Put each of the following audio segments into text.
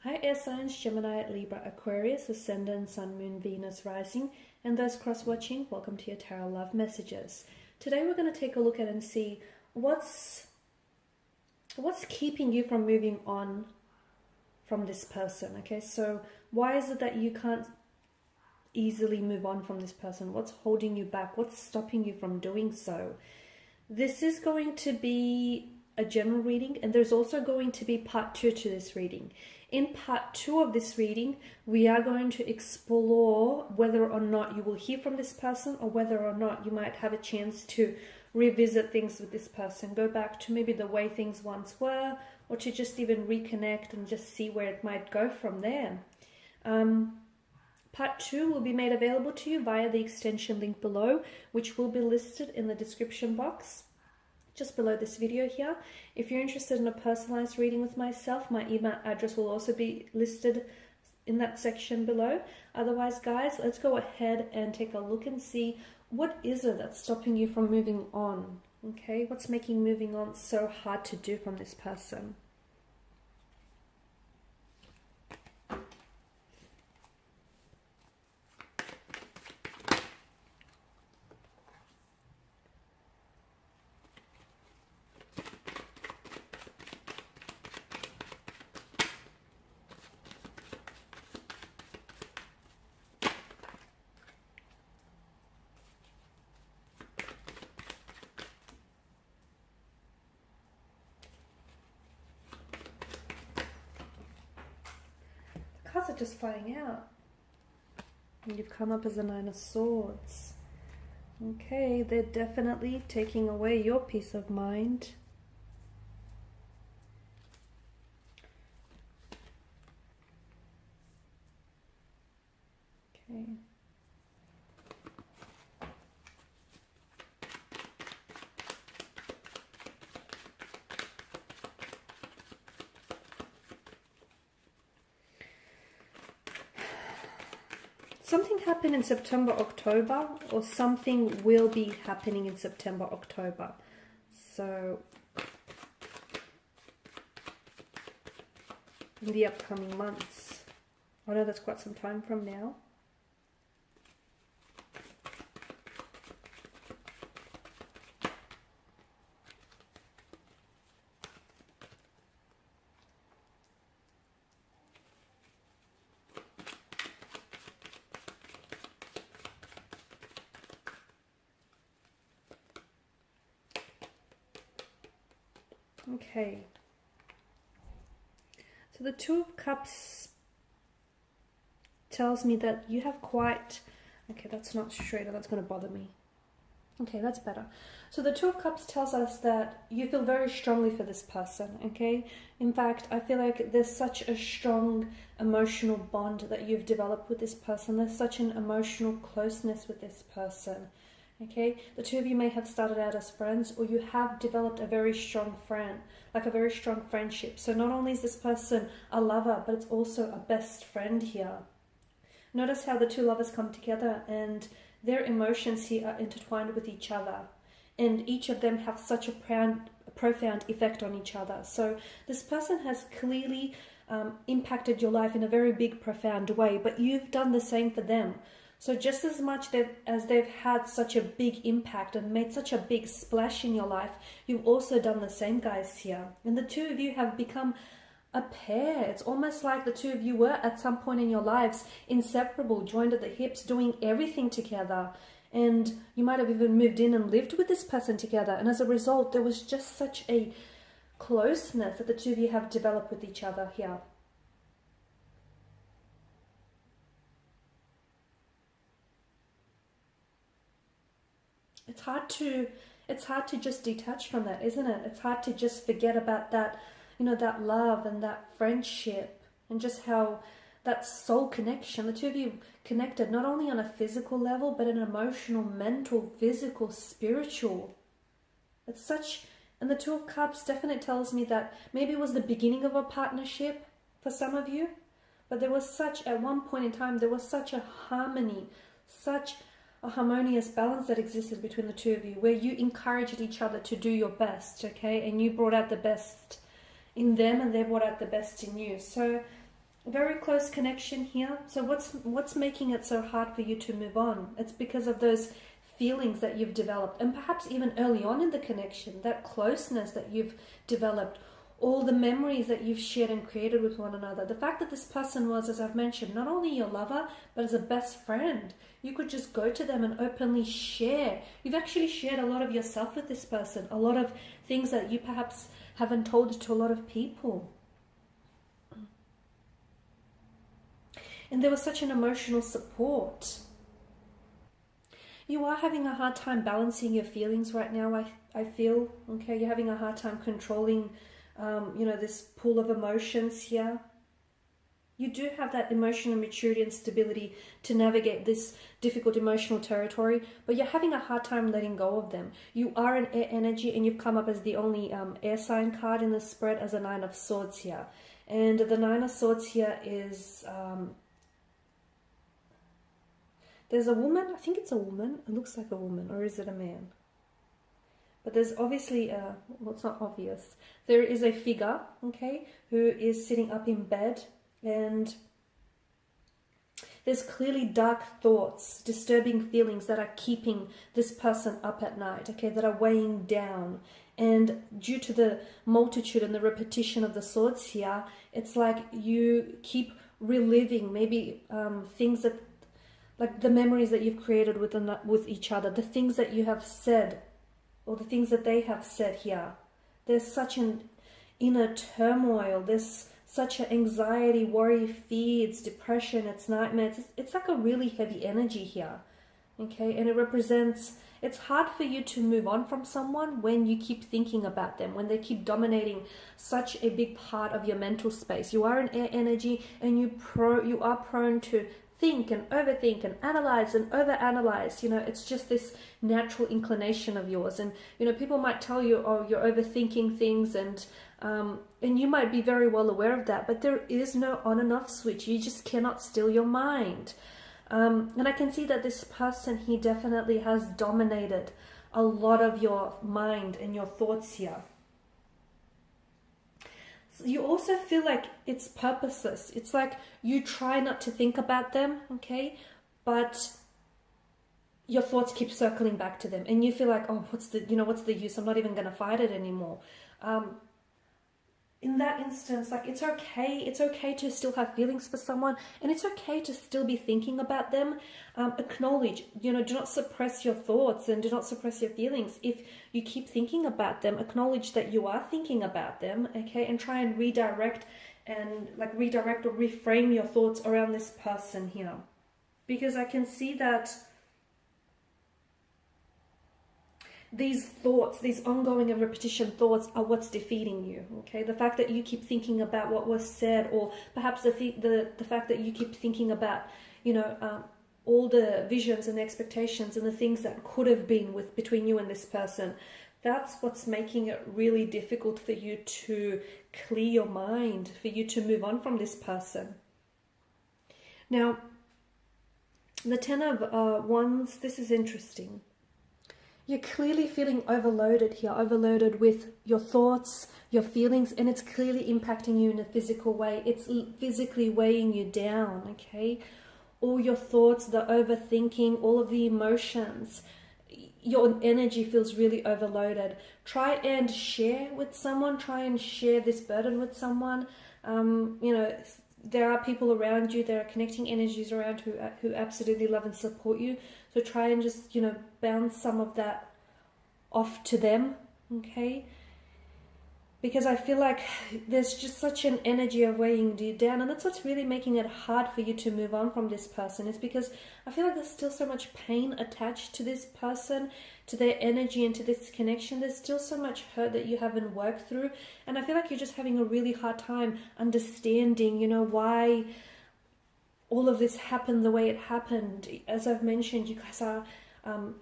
Hi air signs, Gemini, Libra, Aquarius, Ascendant, Sun, Moon, Venus, Rising, and those cross-watching, welcome to your Tarot Love Messages. Today we're going to take a look at and see what's keeping you from moving on from this person, okay? So why is it that you can't easily move on from this person? What's holding you back? What's stopping you from doing so? This is going to be a general reading, and there's also going to be part 2 to this reading. In part 2 of this reading, we are going to explore whether or not you will hear from this person, or whether or not you might have a chance to revisit things with this person, go back to maybe the way things once were, or to just even reconnect and just see where it might go from there. Part 2 will be made available to you via the extension link below, which will be listed in the description box just below this video here. If you're interested in a personalized reading with myself, my email address will also be listed in that section below. Otherwise, guys, let's go ahead and take a look and see what is it that's stopping you from moving on. Okay, what's making moving on so hard to do from this person? Cards are just flying out. And you've come up as a 9 of Swords. Okay, they're definitely taking away your peace of mind. Okay. Something happened in September, October, or something will be happening in September, October. So, in the upcoming months. I know that's quite some time from now. Okay, so the Two of Cups tells me that you have quite, okay, that's not straight, that's going to bother me. Okay, that's better. So the Two of Cups tells us that you feel very strongly for this person, okay? In fact, I feel like there's such a strong emotional bond that you've developed with this person. There's such an emotional closeness with this person. Okay, the two of you may have started out as friends, or you have developed a very strong friend, like a very strong friendship. So not only is this person a lover, but it's also a best friend here. Notice how the two lovers come together and their emotions here are intertwined with each other. And each of them have such a profound effect on each other. So this person has clearly impacted your life in a very big, profound way, but you've done the same for them. So just as much as they've had such a big impact and made such a big splash in your life, you've also done the same, guys, here. And the two of you have become a pair. It's almost like the two of you were at some point in your lives inseparable, joined at the hips, doing everything together. And you might have even moved in and lived with this person together. And as a result, there was just such a closeness that the two of you have developed with each other here. It's hard to just detach from that, isn't it? It's hard to just forget about that, you know, that love and that friendship and just how that soul connection. The two of you connected not only on a physical level, but an emotional, mental, physical, spiritual. It's such, and the Two of Cups definitely tells me that maybe it was the beginning of a partnership for some of you, but there was such, at one point in time, there was such a harmony, such a harmonious balance that existed between the two of you, where you encouraged each other to do your best, okay? And you brought out the best in them and they brought out the best in you. So Very close connection here. So what's making it so hard for you to move on? It's because of those feelings that you've developed, and perhaps even early on in the connection, that closeness that you've developed, all the memories that you've shared and created with one another. The fact that this person was, as I've mentioned, not only your lover, but as a best friend. You could just go to them and openly share. You've actually shared a lot of yourself with this person, a lot of things that you perhaps haven't told to a lot of people. And there was such an emotional support. You are having a hard time balancing your feelings right now, I feel. Okay, you're having a hard time controlling, this pool of emotions here. You do have that emotional maturity and stability to navigate this difficult emotional territory, but you're having a hard time letting go of them. You are an air energy, and you've come up as the only air sign card in the spread as a Nine of Swords here. And the Nine of Swords here is... there's a woman, I think it's a woman, it looks like a woman, or is it a man? But there's obviously, well, it's not obvious. There is a figure, okay, who is sitting up in bed, and there's clearly dark thoughts, disturbing feelings that are keeping this person up at night, okay, that are weighing down. And due to the multitude and the repetition of the swords here, it's like you keep reliving maybe things that, like the memories that you've created with each other, the things that you have said, or the things that they have said here. There's such an inner turmoil. There's such an anxiety, worry, fears, depression, it's nightmares. It's like a really heavy energy here, okay? And it represents, it's hard for you to move on from someone when you keep thinking about them, when they keep dominating such a big part of your mental space. You are an air energy, and you are prone to think and overthink and analyze and overanalyze. It's just this natural inclination of yours. And people might tell you, oh, you're overthinking things, and you might be very well aware of that, but there is no on and off switch. You just cannot still your mind. And I can see that this person, he definitely has dominated a lot of your mind and your thoughts here. You also feel like it's purposeless. It's like you try not to think about them, okay? But your thoughts keep circling back to them, and you feel like, oh, what's the use? I'm not even going to fight it anymore. In that instance, like, it's okay to still have feelings for someone, and it's okay to still be thinking about them. Acknowledge, do not suppress your thoughts, and do not suppress your feelings. If you keep thinking about them, acknowledge that you are thinking about them, okay, and try and redirect or reframe your thoughts around this person here. Because I can see that these thoughts, these ongoing and repetition thoughts, are what's defeating you, okay? The fact that you keep thinking about what was said, or perhaps the fact that you keep thinking about, all the visions and expectations and the things that could have been between you and this person, that's what's making it really difficult for you to clear your mind, for you to move on from this person. Now, the Ten of Wands, this is interesting. You're clearly feeling overloaded here, overloaded with your thoughts, your feelings, and it's clearly impacting you in a physical way. It's physically weighing you down, okay? All your thoughts, the overthinking, all of the emotions, your energy feels really overloaded. Try and share with someone, try and share this burden with someone. There are people around you, there are connecting energies around who absolutely love and support you. So try and just, bounce some of that off to them, okay? Because I feel like there's just such an energy of weighing you down, and that's what's really making it hard for you to move on from this person, is because I feel like there's still so much pain attached to this person, to their energy, and to this connection. There's still so much hurt that you haven't worked through, and I feel like you're just having a really hard time understanding, why all of this happened the way it happened. As I've mentioned, you guys are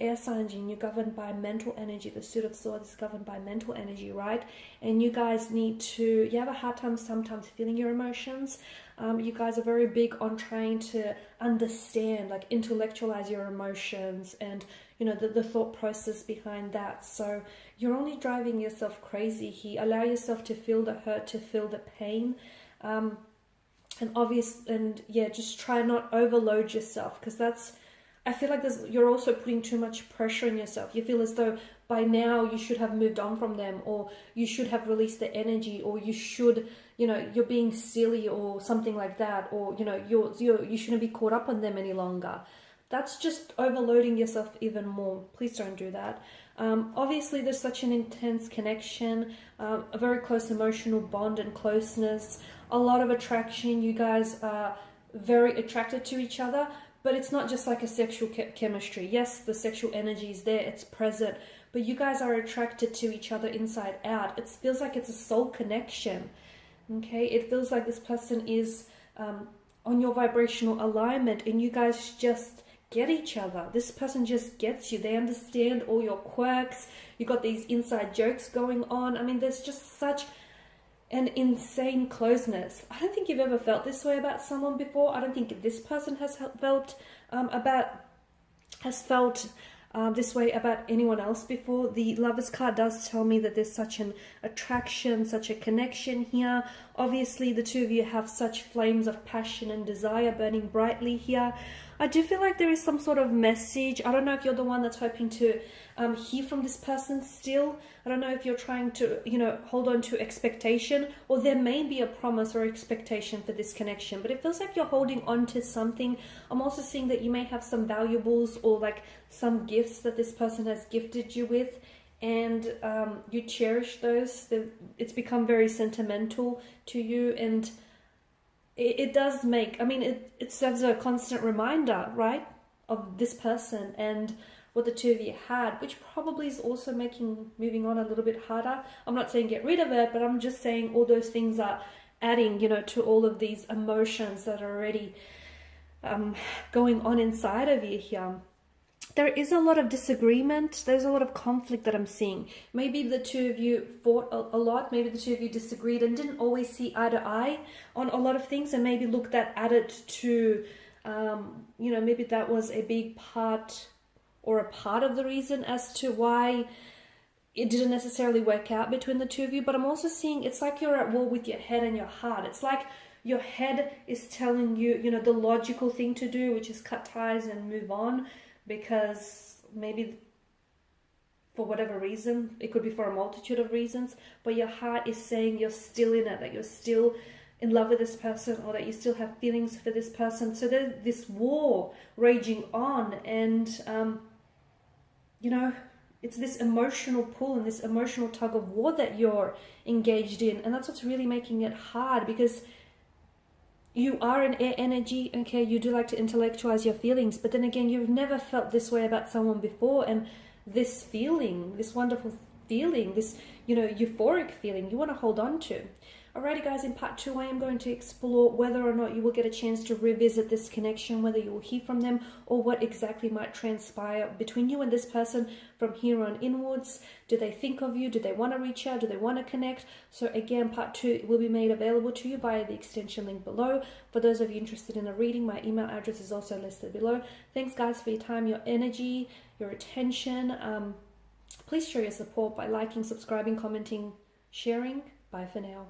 air signs, and you're governed by mental energy. The Suit of Swords is governed by mental energy, right? And you guys you have a hard time sometimes feeling your emotions. You guys are very big on trying to understand, like intellectualize your emotions and, the thought process behind that. So you're only driving yourself crazy here. Allow yourself to feel the hurt, to feel the pain. yeah, just try not overload yourself, because I feel like you're also putting too much pressure on yourself. You feel as though by now you should have moved on from them, or you should have released the energy, or you should, you're being silly or something like that, or, you shouldn't be caught up on them any longer. That's just overloading yourself even more. Please don't do that. Obviously, there's such an intense connection, a very close emotional bond and closeness, a lot of attraction. You guys are very attracted to each other, but it's not just like a sexual chemistry. Yes, the sexual energy is there, it's present, but you guys are attracted to each other inside out. It feels like it's a soul connection, okay? It feels like this person is on your vibrational alignment, and you guys just get each other. This person just gets you. They understand all your quirks. You got these inside jokes going on. I mean, there's just such an insane closeness. I don't think you've ever felt this way about someone before. I don't think this person has felt this way about anyone else before. The Lovers card does tell me that there's such an attraction, such a connection here. Obviously, the two of you have such flames of passion and desire burning brightly here. I do feel like there is some sort of message. I don't know if you're the one that's hoping to hear from this person still. I don't know if you're trying to, hold on to expectation, or there may be a promise or expectation for this connection, but it feels like you're holding on to something. I'm also seeing that you may have some valuables or like some gifts that this person has gifted you with, and you cherish those. It's become very sentimental to you, and it does make, it serves a constant reminder, right, of this person and what the two of you had, which probably is also making moving on a little bit harder. I'm not saying get rid of it, but I'm just saying all those things are adding, to all of these emotions that are already going on inside of you here. There is a lot of disagreement. There's a lot of conflict that I'm seeing. Maybe the two of you fought a lot. Maybe the two of you disagreed and didn't always see eye to eye on a lot of things, and maybe looked at it to, maybe that was a big part or a part of the reason as to why it didn't necessarily work out between the two of you. But I'm also seeing it's like you're at war with your head and your heart. It's like your head is telling you, the logical thing to do, which is cut ties and move on, because maybe for whatever reason, it could be for a multitude of reasons, but your heart is saying you're still in it, that you're still in love with this person, or that you still have feelings for this person. So there's this war raging on, and it's this emotional pull and this emotional tug of war that you're engaged in, and that's what's really making it hard, because you are an air energy, okay? You do like to intellectualize your feelings, but then again, you've never felt this way about someone before, and this feeling, this wonderful feeling, this, euphoric feeling, you want to hold on to. Alrighty guys, in part 2, I am going to explore whether or not you will get a chance to revisit this connection, whether you will hear from them, or what exactly might transpire between you and this person from here on inwards. Do they think of you? Do they want to reach out? Do they want to connect? So again, part 2 will be made available to you via the extension link below. For those of you interested in a reading, my email address is also listed below. Thanks guys for your time, your energy, your attention. Please show your support by liking, subscribing, commenting, sharing. Bye for now.